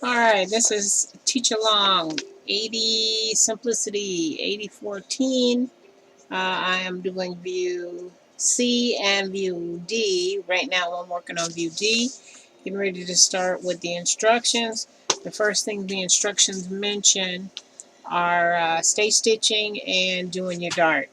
Alright, this is Teach Along 80 Simplicity 8014. I am doing view C and view D. Right now I'm working on view D. Getting ready to start with the instructions. The first thing the instructions mention are stay stitching and doing your dart.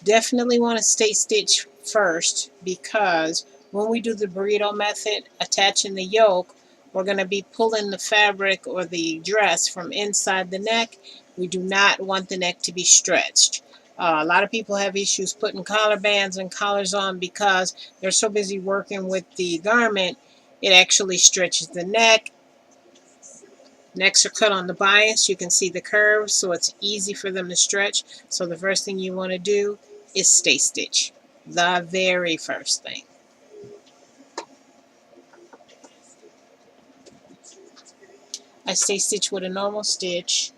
Definitely want to stay stitch first, because when we do the burrito method, attaching the yoke, we're going to be pulling the fabric or the dress from inside the neck. We do not want the neck to be stretched. A lot of people have issues putting collar bands and collars on because they're so busy working with the garment, it actually stretches the neck. Necks are cut on the bias. You can see the curves, so it's easy for them to stretch. So the first thing you want to do is stay stitch. The very first thing. I stay stitch with a normal stitch,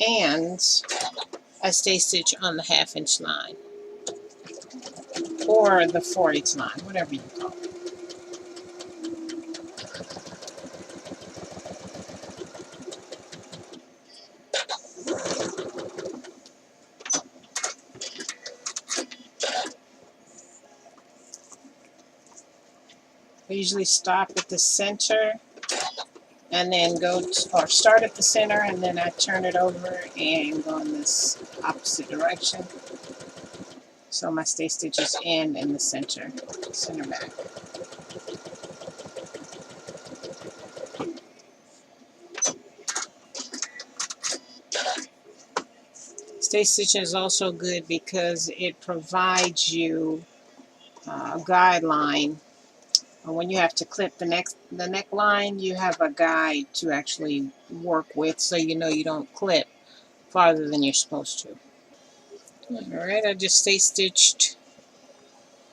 and I stay stitch on the 1/2 inch line, or the 4/8 line, whatever you call it. I usually stop at the center and then or start at the center, and then I turn it over and go in this opposite direction. So my stay stitches end in the center back. Stay stitching is also good because it provides you a guideline. When you have to clip the neckline, you have a guide to actually work with, so you know you don't clip farther than you're supposed to. Alright, I just stay stitched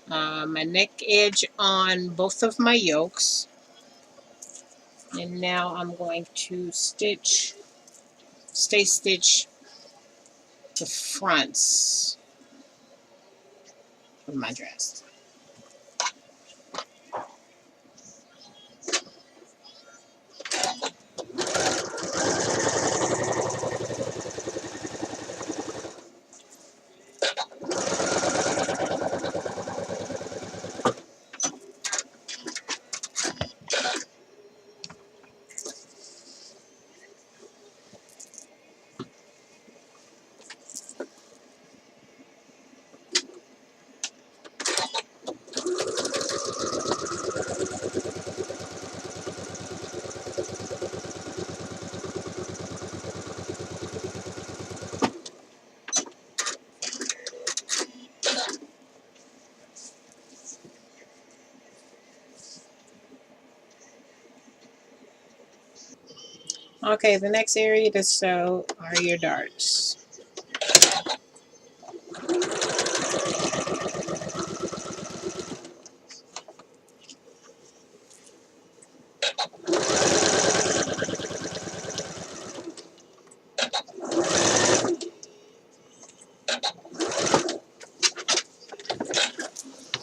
my neck edge on both of my yokes. And now I'm going to stay stitch the fronts of my dress. Okay, the next area to sew are your darts.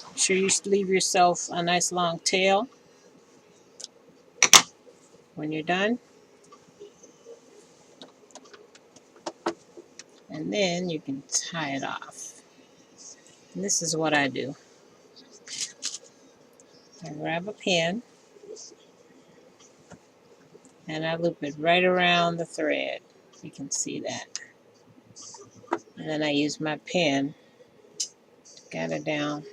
Make sure you leave yourself a nice long tail when you're done. And then you can tie it off. And this is what I do. I grab a pin and I loop it right around the thread. You can see that. And then I use my pin to get it down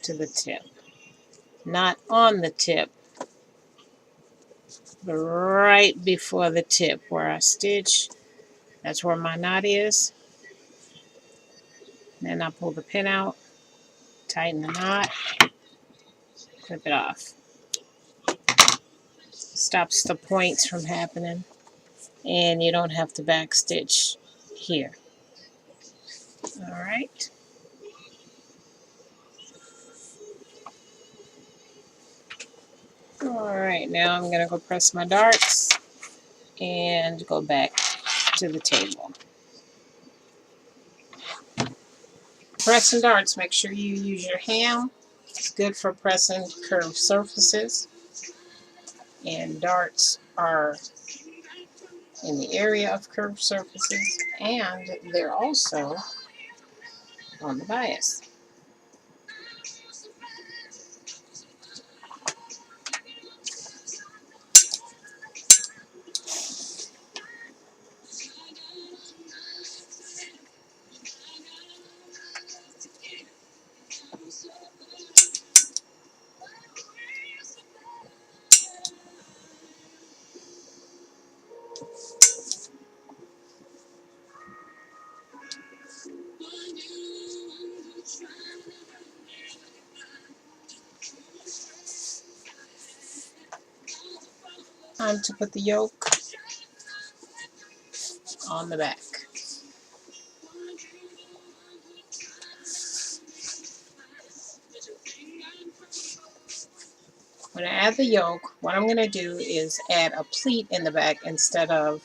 to the tip. Not on the tip, but right before the tip where I stitch. That's where my knot is. Then I pull the pin out, tighten the knot, clip it off. Stops the points from happening, and you don't have to back stitch here. Alright. Alright, now I'm going to go press my darts and go back to the table. Pressing darts, make sure you use your hand. It's good for pressing curved surfaces. And darts are in the area of curved surfaces, and they're also on the bias. Time to put the yoke on the back. When I add the yoke, what I'm going to do is add a pleat in the back instead of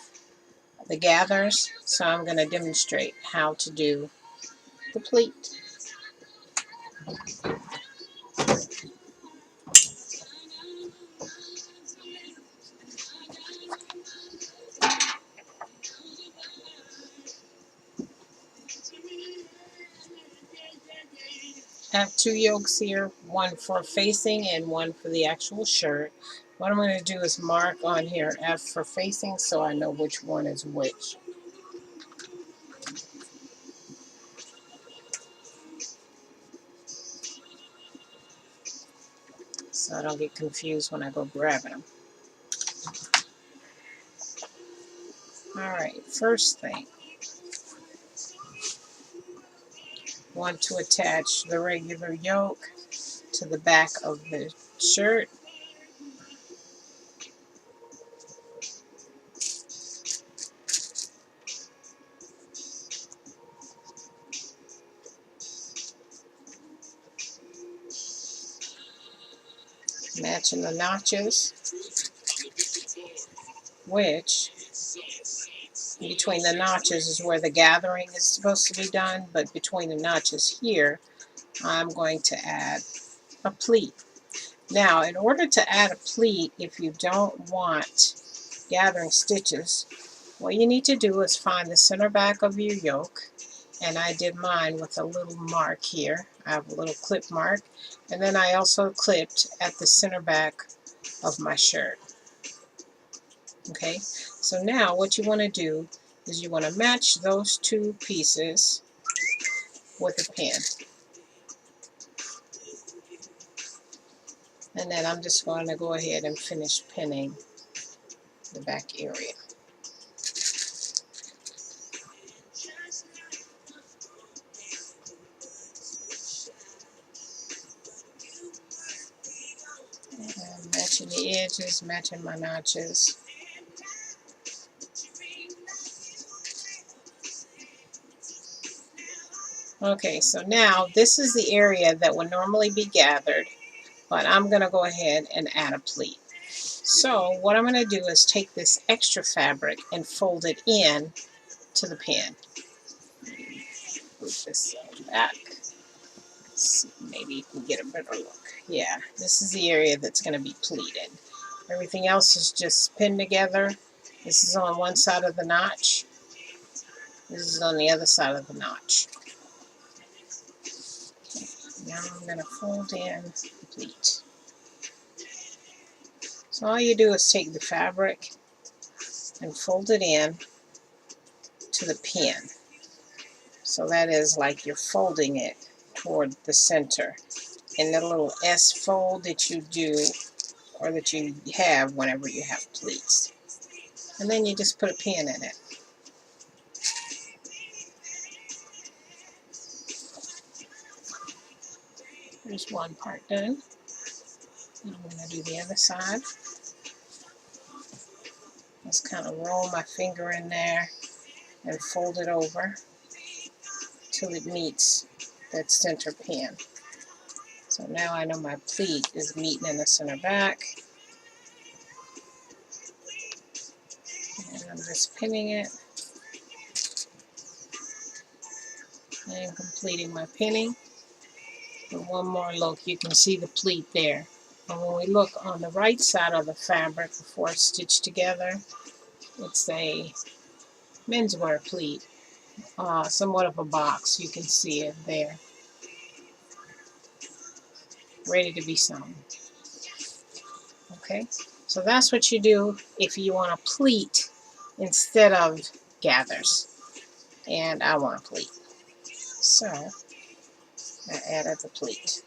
the gathers. So I'm going to demonstrate how to do the pleat. I have two yokes here, one for facing and one for the actual shirt. What I'm going to do is mark on here F for facing so I know which one is which. So I don't get confused when I go grabbing them. Alright, first thing, want to attach the regular yoke to the back of the shirt. Matching the notches, which between the notches is where the gathering is supposed to be done, but between the notches here, I'm going to add a pleat. Now, in order to add a pleat, if you don't want gathering stitches, what you need to do is find the center back of your yoke, and I did mine with a little mark here. I have a little clip mark, and then I also clipped at the center back of my shirt. Okay, so now what you want to do is you want to match those two pieces with a pin. And then I'm just going to go ahead and finish pinning the back area. And matching the edges, matching my notches. Okay, so now this is the area that would normally be gathered, but I'm going to go ahead and add a pleat. So what I'm going to do is take this extra fabric and fold it in to the pin. Move this back. See, maybe you can get a better look. Yeah, this is the area that's going to be pleated. Everything else is just pinned together. This is on one side of the notch. This is on the other side of the notch. Now I'm going to fold in the pleat. So all you do is take the fabric and fold it in to the pin. So that is like you're folding it toward the center. And the little S fold that you do, or that you have whenever you have pleats. And then you just put a pin in it. There's one part done. And I'm going to do the other side. Just kind of roll my finger in there and fold it over till it meets that center pin. So now I know my pleat is meeting in the center back. And I'm just pinning it and completing my pinning. For one more look, you can see the pleat there. And when we look on the right side of the fabric before it's stitched together, it's a menswear pleat, somewhat of a box. You can see it there, ready to be sewn. Okay, so that's what you do if you want to pleat instead of gathers. And I want a pleat, so I added the pleat.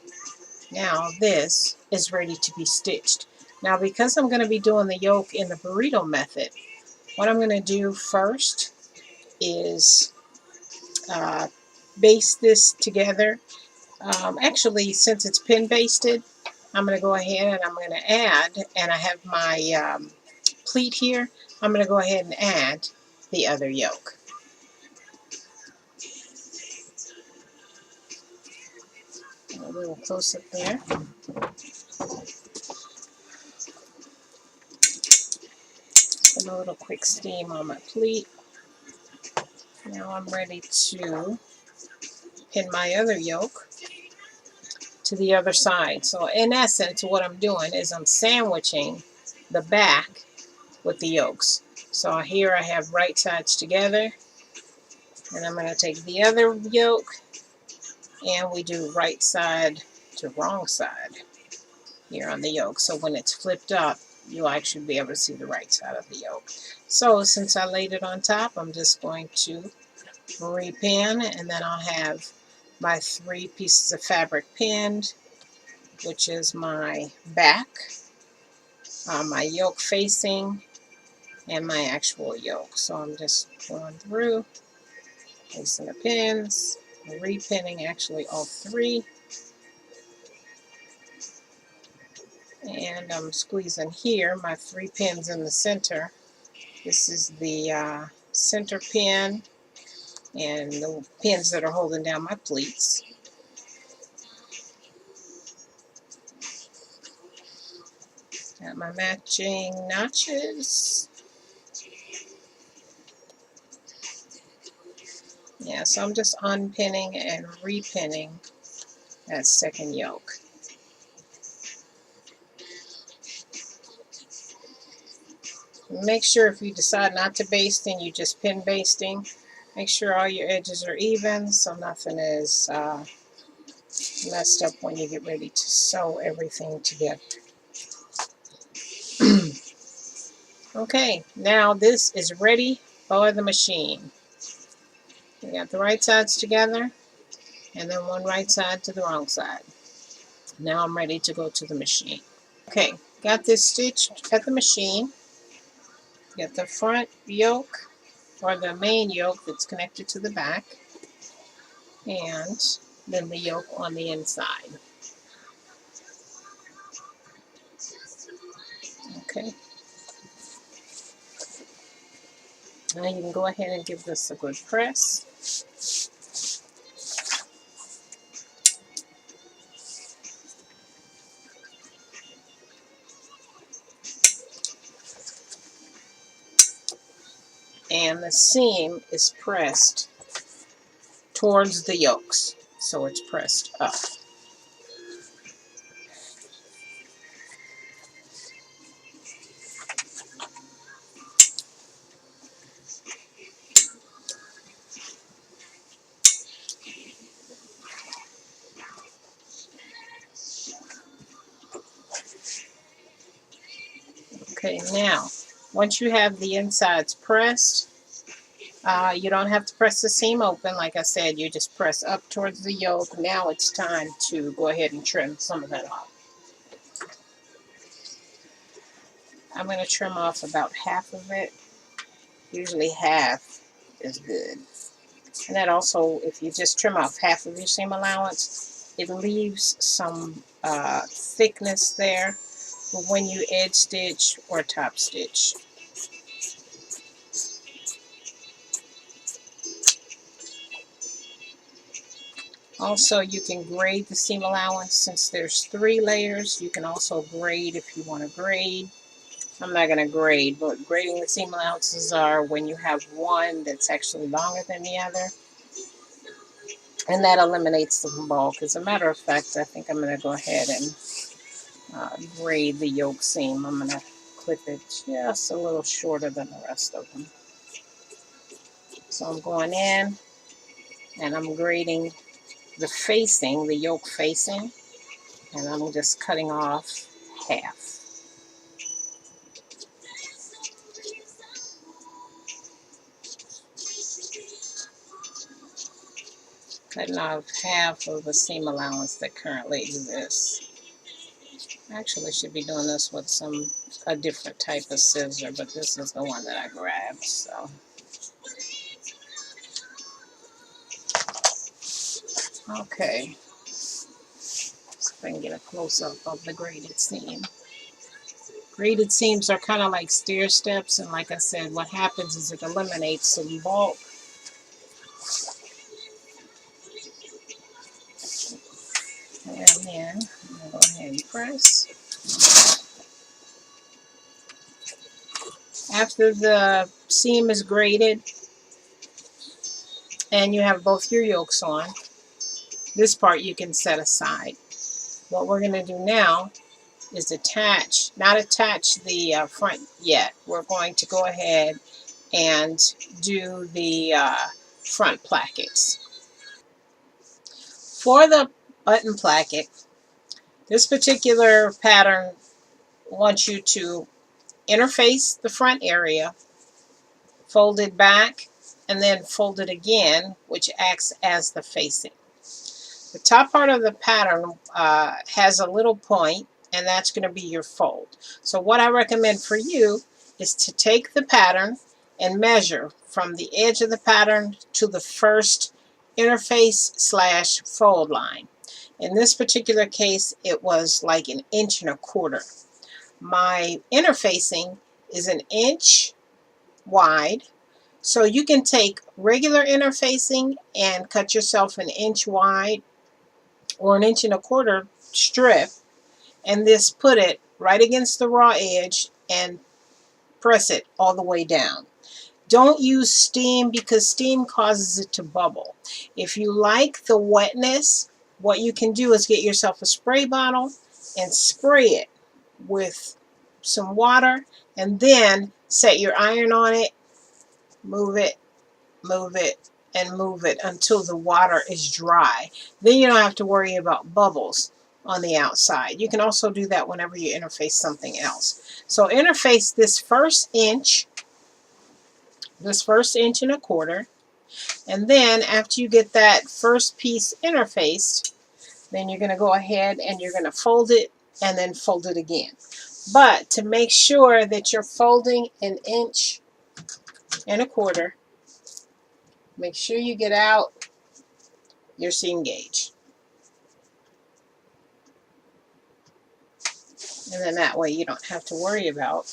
Now this is ready to be stitched. Now because I'm going to be doing the yoke in the burrito method, what I'm going to do first is baste this together. Actually, since it's pin basted, I'm going to go ahead and I'm going to add, and I have my pleat here, I'm going to go ahead and add the other yoke. A little close up there. Put a little quick steam on my pleat. Now I'm ready to pin my other yoke to the other side. So in essence, what I'm doing is I'm sandwiching the back with the yokes. So here I have right sides together, and I'm going to take the other yoke and we do right side to wrong side here on the yoke. So when it's flipped up, you'll actually be able to see the right side of the yoke. So since I laid it on top, I'm just going to repin, and then I'll have my 3 pieces of fabric pinned, which is my back, my yoke facing, and my actual yoke. So I'm just going through, placing the pins, repinning actually all 3, and I'm squeezing here my 3 pins in the center. This is the center pin and the pins that are holding down my pleats. Got my matching notches. Yeah, so I'm just unpinning and repinning that second yoke. Make sure if you decide not to baste and you just pin basting, make sure all your edges are even so nothing is messed up when you get ready to sew everything together. Okay, now this is ready for the machine. We got the right sides together and then one right side to the wrong side. Now I'm ready to go to the machine. Okay, got this stitched at the machine. Got the front yoke, or the main yoke that's connected to the back, and then the yoke on the inside. Okay. Now you can go ahead and give this a good press. And the seam is pressed towards the yokes, so it's pressed up. Okay, now, once you have the insides pressed, you don't have to press the seam open. Like I said, you just press up towards the yoke. Now it's time to go ahead and trim some of that off. I'm going to trim off about half of it. Usually half is good. And that also, if you just trim off half of your seam allowance, it leaves some thickness there when you edge stitch or top stitch. Also, you can grade the seam allowance. Since there's 3 layers, you can also grade if you want to grade. I'm not going to grade, but grading the seam allowances are when you have one that's actually longer than the other. And that eliminates the bulk. As a matter of fact, I think I'm going to go ahead and braid the yoke seam. I'm going to clip it just a little shorter than the rest of them. So I'm going in and I'm braiding the facing, the yoke facing, and I'm just cutting off half. Cutting off half of the seam allowance that currently exists. Actually, should be doing this with a different type of scissor, but this is the one that I grabbed. So, okay, so if I can get a close up of the braided seam. Braided seams are kind of like stair steps, and like I said, what happens is it eliminates some bulk. And then I'm going to go ahead and press. After the seam is braided and you have both your yokes on, this part you can set aside. What we're going to do now is not attach the front yet. We're going to go ahead and do the front plackets. For the button placket, this particular pattern wants you to interface the front area, fold it back, and then fold it again, which acts as the facing. The top part of the pattern has a little point, and that's going to be your fold. So what I recommend for you is to take the pattern and measure from the edge of the pattern to the first interface / fold line. In this particular case, it was like 1.25 inches. My interfacing is 1 inch wide. So you can take regular interfacing and cut yourself 1 inch wide or 1.25 inch strip, and this put it right against the raw edge and press it all the way down. Don't use steam because steam causes it to bubble. If you like the wetness, what you can do is get yourself a spray bottle and spray it with some water, and then set your iron on it, move it, and move it until the water is dry. Then you don't have to worry about bubbles on the outside. You can also do that whenever you interface something else. So interface this first 1.25 inches, and then after you get that first piece interfaced, then you're going to go ahead and you're going to fold it and then fold it again. But to make sure that you're folding 1.25 inches, make sure you get out your seam gauge. And then that way you don't have to worry about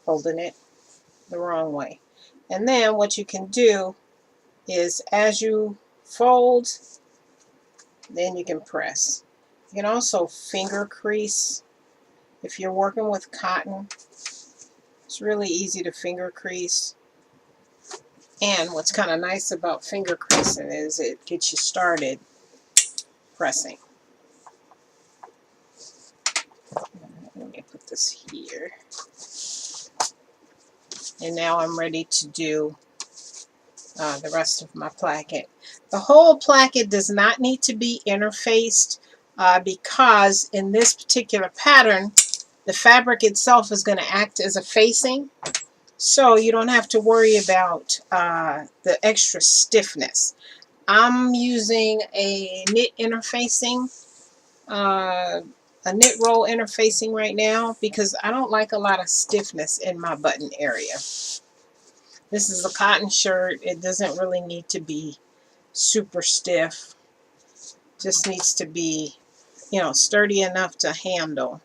folding it the wrong way. And then what you can do is as you fold, then you can press. You can also finger crease. If you're working with cotton, it's really easy to finger crease. And what's kind of nice about finger creasing is it gets you started pressing. Let me put this here. And now I'm ready to do the rest of my placket. The whole placket does not need to be interfaced because in this particular pattern, the fabric itself is going to act as a facing. So you don't have to worry about the extra stiffness. I'm using a knit interfacing, a knit roll interfacing right now because I don't like a lot of stiffness in my button area. This is a cotton shirt. It doesn't really need to be super stiff. Just needs to be, sturdy enough to handle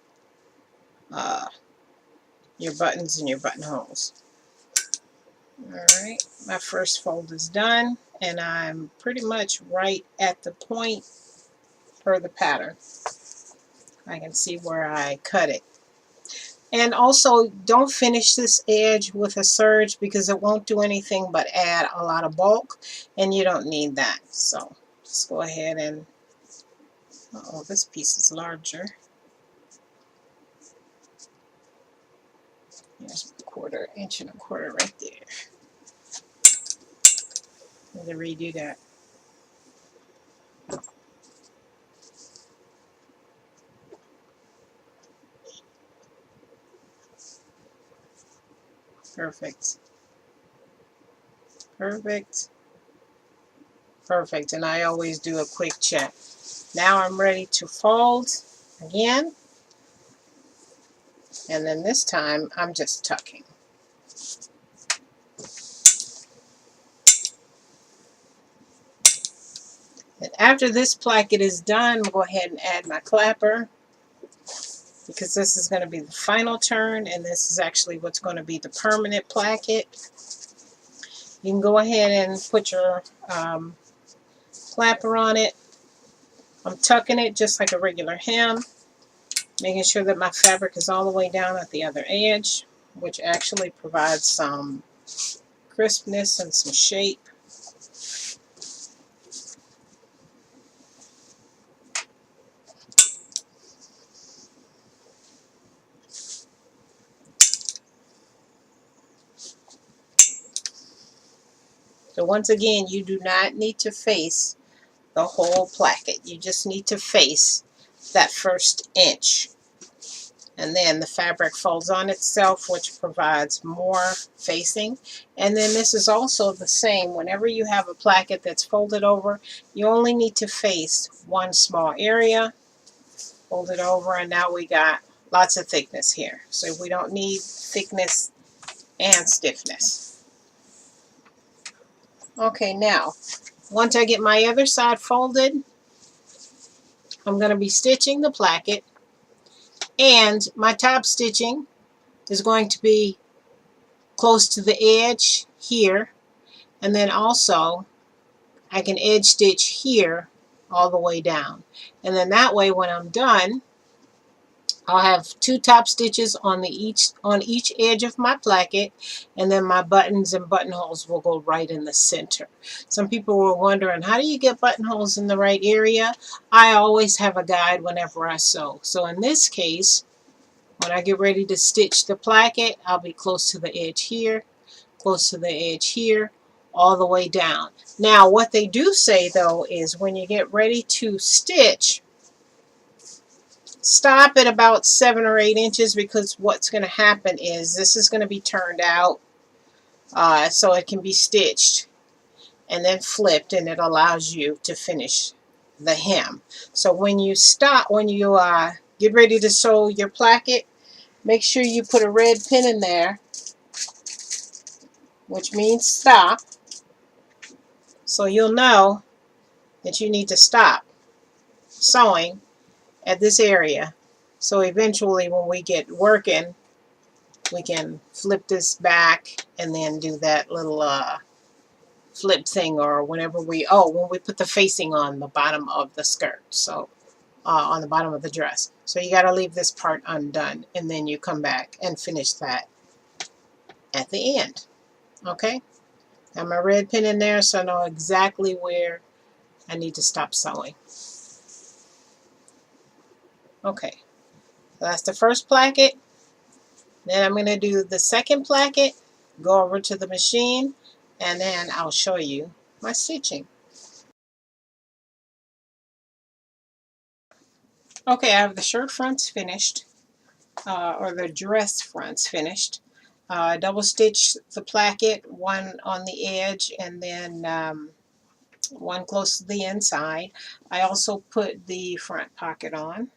your buttons and your buttonholes. Alright, my first fold is done, and I'm pretty much right at the point for the pattern. I can see where I cut it. And also, don't finish this edge with a serge because it won't do anything but add a lot of bulk, and you don't need that. So just go ahead and, this piece is larger. There's a quarter, inch and a quarter right there. I'm going to redo that. Perfect. Perfect. Perfect. And I always do a quick check. Now I'm ready to fold again. And then this time I'm just tucking. And after this placket is done, we'll go ahead and add my clapper, because this is going to be the final turn, and this is actually what's going to be the permanent placket. You can go ahead and put your clapper on it. I'm tucking it just like a regular hem, making sure that my fabric is all the way down at the other edge, which actually provides some crispness and some shape. So once again, you do not need to face the whole placket. You just need to face that first inch. And then the fabric folds on itself, which provides more facing. And then this is also the same. Whenever you have a placket that's folded over, you only need to face one small area. Fold it over, and now we got lots of thickness here. So we don't need thickness and stiffness. Okay, now, once I get my other side folded, I'm going to be stitching the placket, and my top stitching is going to be close to the edge here, and then also I can edge stitch here all the way down. And then that way when I'm done, I'll have two top stitches on each edge of my placket, and then my buttons and buttonholes will go right in the center. Some people were wondering, how do you get buttonholes in the right area? I always have a guide whenever I sew. So in this case, when I get ready to stitch the placket, I'll be close to the edge here, close to the edge here, all the way down. Now what they do say though is when you get ready to stitch, stop at about 7 or 8 inches, because what's going to happen is this is going to be turned out so it can be stitched and then flipped, and it allows you to finish the hem. So when you stop, when you get ready to sew your placket, make sure you put a red pin in there, which means stop, so you'll know that you need to stop sewing at this area. So eventually when we get working, we can flip this back and then do that little flip thing, or whenever when we put the facing on the bottom of the skirt, so on the bottom of the dress. So you got to leave this part undone, and then you come back and finish that at the end. Okay, got my red pin in there so I know exactly where I need to stop sewing. Okay, so that's the first placket. Then I'm going to do the second placket, go over to the machine, and then I'll show you my stitching. Okay, I have the shirt fronts finished, or the dress fronts finished. Double stitch the placket, one on the edge and then one close to the inside. I also put the front pocket on.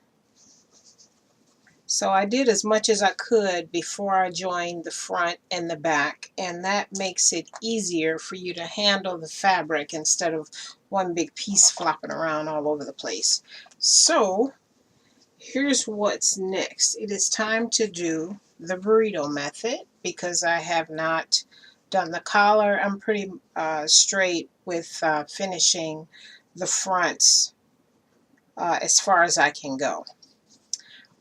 So I did as much as I could before I joined the front and the back, and that makes it easier for you to handle the fabric instead of one big piece flopping around all over the place. So here's what's next. It is time to do the burrito method, because I have not done the collar. I'm pretty straight with finishing the fronts as far as I can go.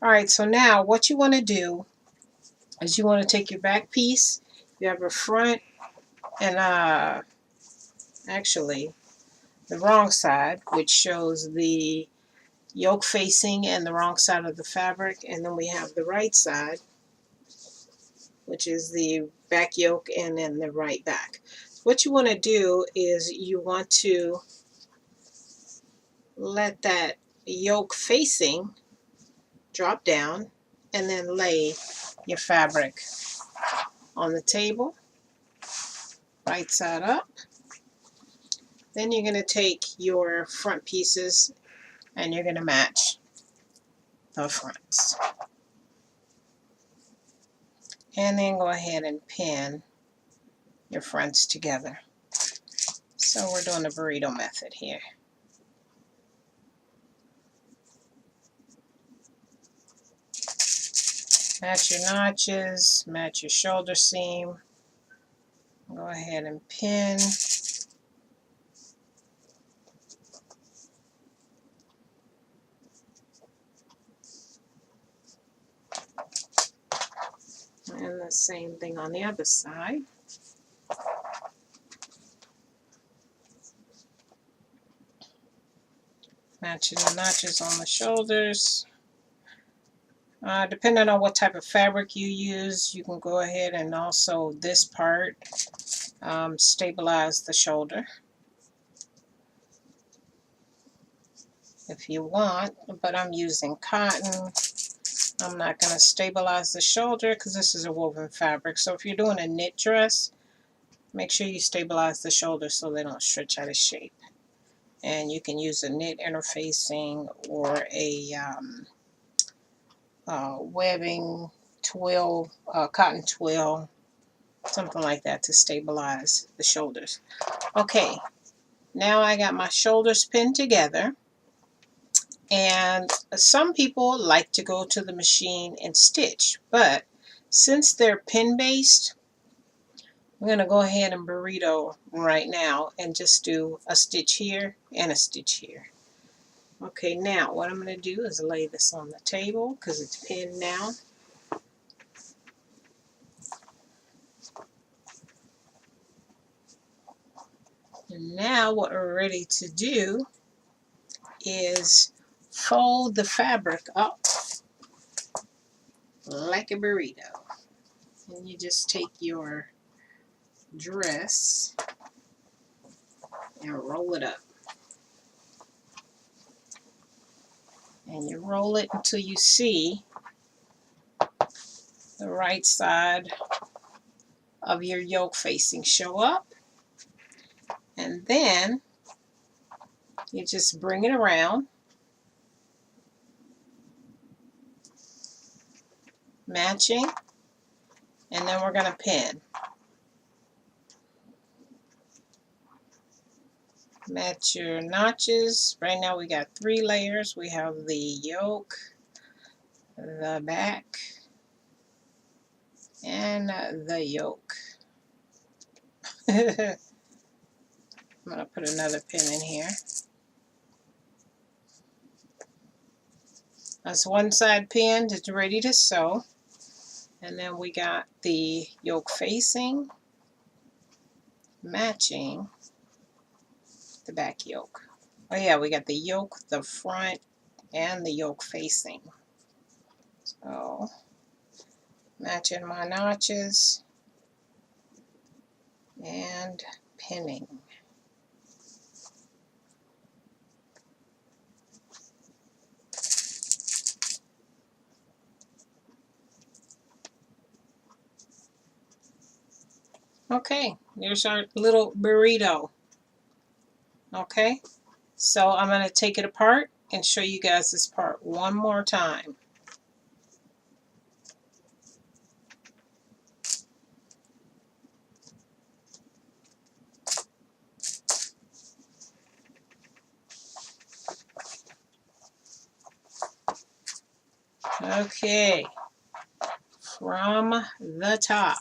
Alright, so now what you want to do is you want to take your back piece, you have a front and actually the wrong side, which shows the yoke facing and the wrong side of the fabric, and then we have the right side, which is the back yoke and then the right back. What you want to do is you want to let that yoke facing drop down and then lay your fabric on the table, right side up. Then you're going to take your front pieces and you're going to match the fronts. And then go ahead and pin your fronts together. So we're doing the burrito method here. Match your notches, match your shoulder seam. Go ahead and pin. And the same thing on the other side. Matching the notches on the shoulders. Depending on what type of fabric you use, you can go ahead and also this part stabilize the shoulder if you want, but I'm using cotton. I'm not going to stabilize the shoulder because this is a woven fabric. So if you're doing a knit dress, make sure you stabilize the shoulders so they don't stretch out of shape. And you can use a knit interfacing or a webbing twill, cotton twill, something like that to stabilize the shoulders. Okay, now I got my shoulders pinned together. And some people like to go to the machine and stitch, but since they're pin based, I'm going to go ahead and burrito right now and just do a stitch here and a stitch here. Okay, now what I'm going to do is lay this on the table because it's pinned now. And now what we're ready to do is fold the fabric up like a burrito. And you just take your dress and roll it up. And you roll it until you see the right side of your yoke facing show up. And then you just bring it around, matching, and then we're going to pin. Match your notches. Right now we got 3 layers. We have the yoke, the back, and the yoke. I'm going to put another pin in here. That's one side pinned. It's ready to sew. And then we got the yoke facing, matching the back yoke. Oh yeah, we got the yoke, the front, and the yoke facing. So, matching my notches and pinning. Okay, there's our little burrito. Okay, so I'm going to take it apart and show you guys this part one more time. Okay, from the top,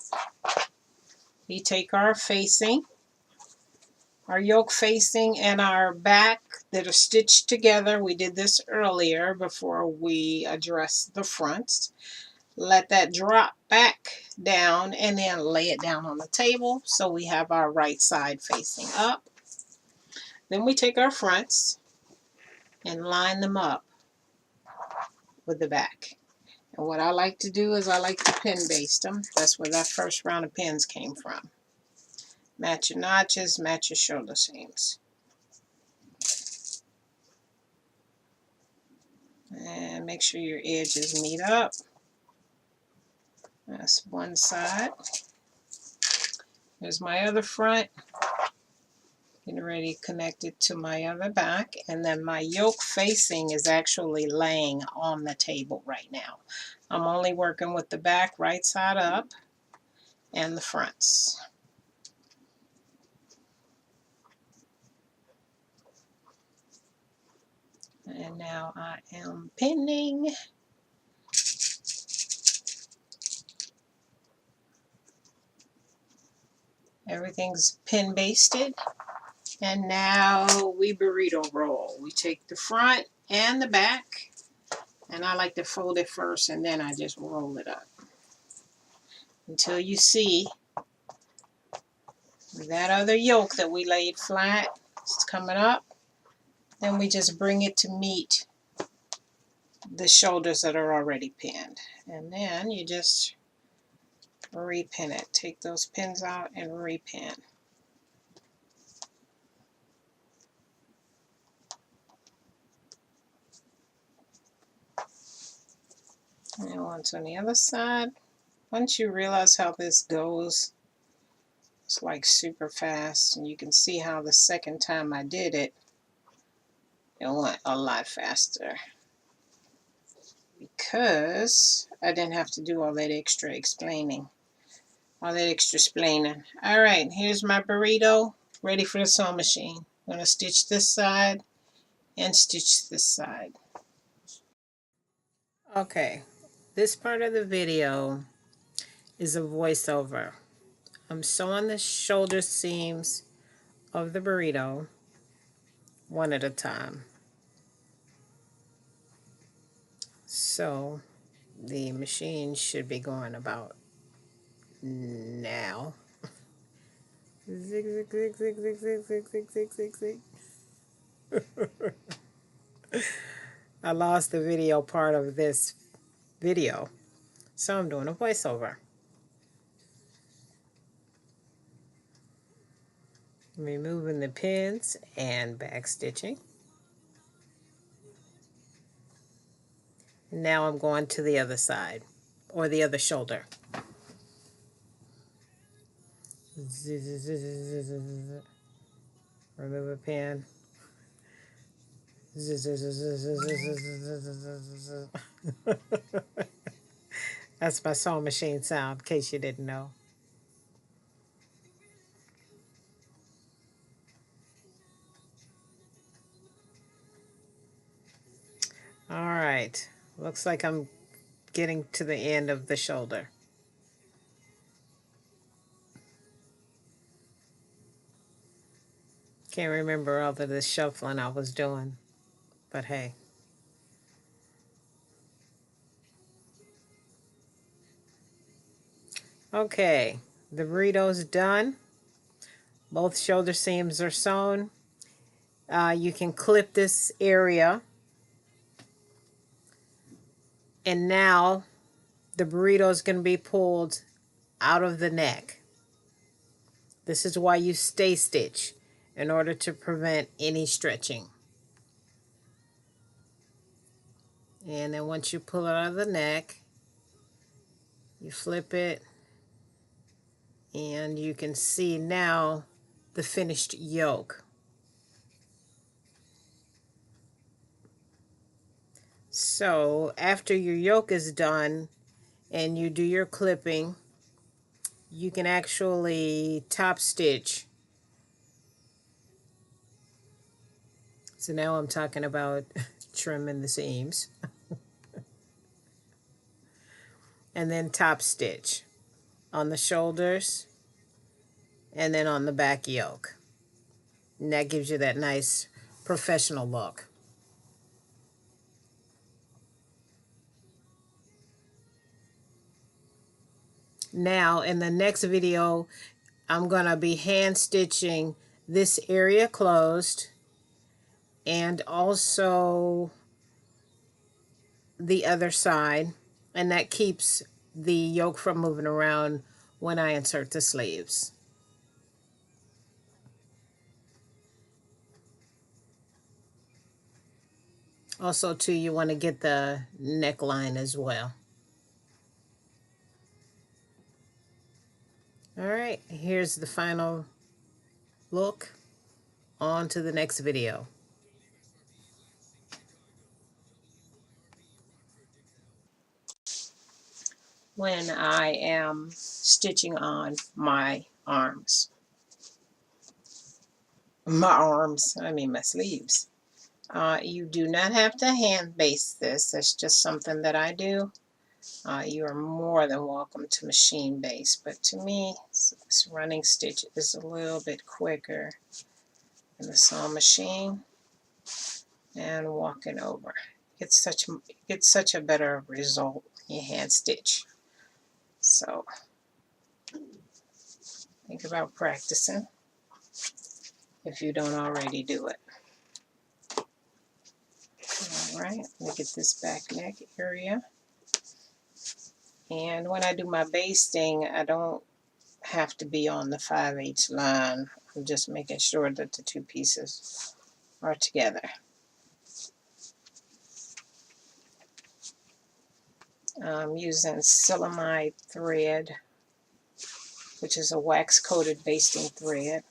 we take our facing, our yoke facing, and our back that are stitched together. We did this earlier before we addressed the fronts. Let that drop back down and then lay it down on the table so we have our right side facing up. Then we take our fronts and line them up with the back. And what I like to do is I like to pin baste them. That's where that first round of pins came from. Match your notches, match your shoulder seams. And make sure your edges meet up. That's one side. Here's my other front. Getting ready to connect it to my other back. And then my yoke facing is actually laying on the table right now. I'm only working with the back right side up and the fronts. And now I am pinning. Everything's pin basted. And now we burrito roll. We take the front and the back, and I like to fold it first and then I just roll it up until you see that other yoke that we laid flat. It's coming up. Then we just bring it to meet the shoulders that are already pinned. And then you just repin it. Take those pins out and repin. And once on the other side. Once you realize how this goes, it's like super fast. And you can see how the second time I did it, it went a lot faster. Because I didn't have to do all that extra explaining. All that extra explaining. Alright, here's my burrito. Ready for the sewing machine. I'm going to stitch this side and stitch this side. Okay, this part of the video is a voiceover. I'm sewing the shoulder seams of the burrito one at a time. So the machine should be going about now. Zig, zig, zig, zig, zig, zig, zig, zig, zig, zig, zig. I lost the video part of this video, so I'm doing a voiceover. Removing the pins and back stitching. Now I'm going to the other side, or the other shoulder. Remove a pin. That's my sewing machine sound, in case you didn't know. All right, looks like I'm getting to the end of the shoulder. Can't remember all of the shuffling I was doing, but hey. Okay, the burrito's done. Both shoulder seams are sewn. You can clip this area. And now the burrito is going to be pulled out of the neck. This is why you stay stitch, in order to prevent any stretching. And then once you pull it out of the neck, you flip it, and you can see now the finished yoke. So after your yoke is done and you do your clipping, you can actually top stitch. So now I'm talking about trimming the seams. And then top stitch on the shoulders and then on the back yoke. And that gives you that nice professional look. Now in the next video, I'm going to be hand stitching this area closed and also the other side and that keeps the yoke from moving around when I insert the sleeves. Also, too, you want to get the neckline as well. All right, here's the final look. On to the next video. When I am stitching on my sleeves. You do not have to hand baste this. That's just something that I do. You are more than welcome to machine base, but to me, this running stitch is a little bit quicker than the sewing machine and walking over. It's such a better result when you hand stitch. So think about practicing if you don't already do it. All right, look at this back neck area. And when I do my basting, I don't have to be on the 5/8 line. I'm just making sure that the two pieces are together. I'm using silicone thread, which is a wax coated basting thread.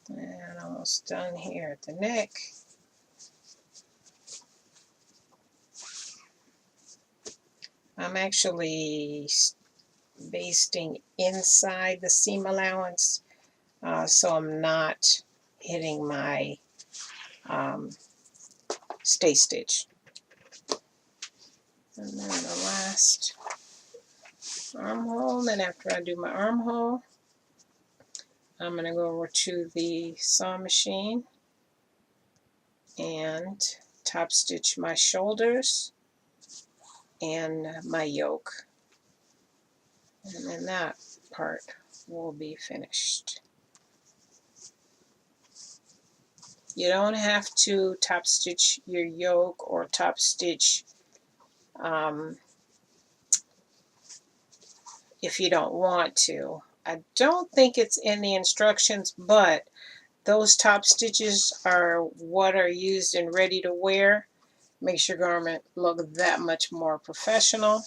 And almost done here at the neck. I'm actually basting inside the seam allowance, so I'm not hitting my stay stitch. And then the last armhole, and after I do my armhole, I'm going to go over to the sewing machine and top stitch my shoulders and my yoke. And then that part will be finished. You don't have to top stitch your yoke or top stitch if you don't want to. I don't think it's in the instructions, but those top stitches are what are used in ready to wear. Makes your garment look that much more professional.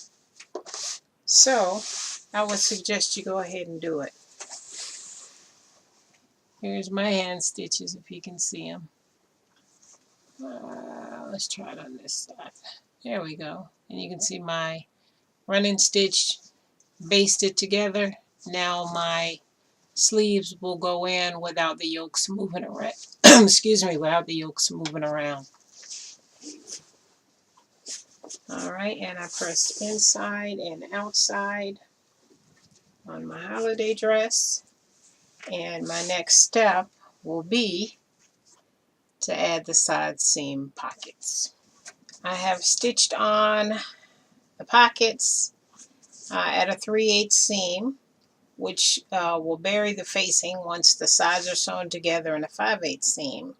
So I would suggest you go ahead and do it. Here's my hand stitches if you can see them. Let's try it on this side. There we go. And you can see my running stitch basted together. Now my sleeves will go in without the yokes moving around. Excuse me, without the yokes moving around. All right, and I pressed inside and outside on my holiday dress. And my next step will be to add the side seam pockets. I have stitched on the pockets at a 3/8 seam, which will bury the facing once the sides are sewn together in a 5/8 seam.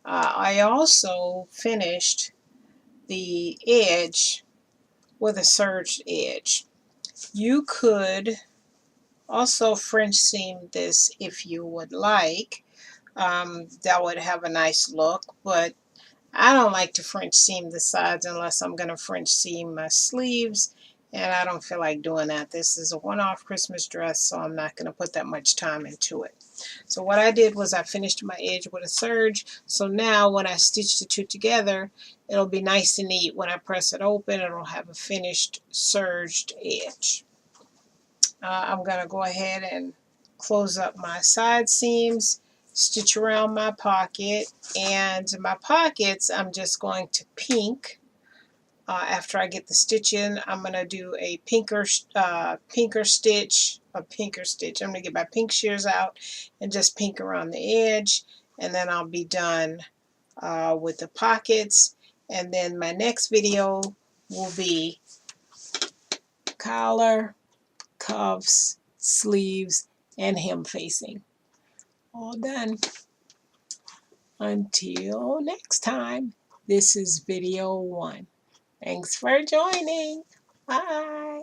I also finished the edge with a serged edge. You could also French seam this if you would like. That would have a nice look, but I don't like to French seam the sides unless I'm going to French seam my sleeves, and I don't feel like doing that. This is a one-off Christmas dress, so I'm not going to put that much time into it. So what I did was I finished my edge with a serge, so now when I stitch the two together, it'll be nice and neat. When I press it open, it'll have a finished serged edge. I'm going to go ahead and close up my side seams, stitch around my pocket, and my pockets I'm just going to pink. After I get the stitch in, I'm going to do a pinker stitch. I'm going to get my pink shears out and just pink around the edge, and then I'll be done with the pockets. And then my next video will be collar, cuffs, sleeves, and him facing. All done. Until next time, this is video 1. Thanks for joining. Bye.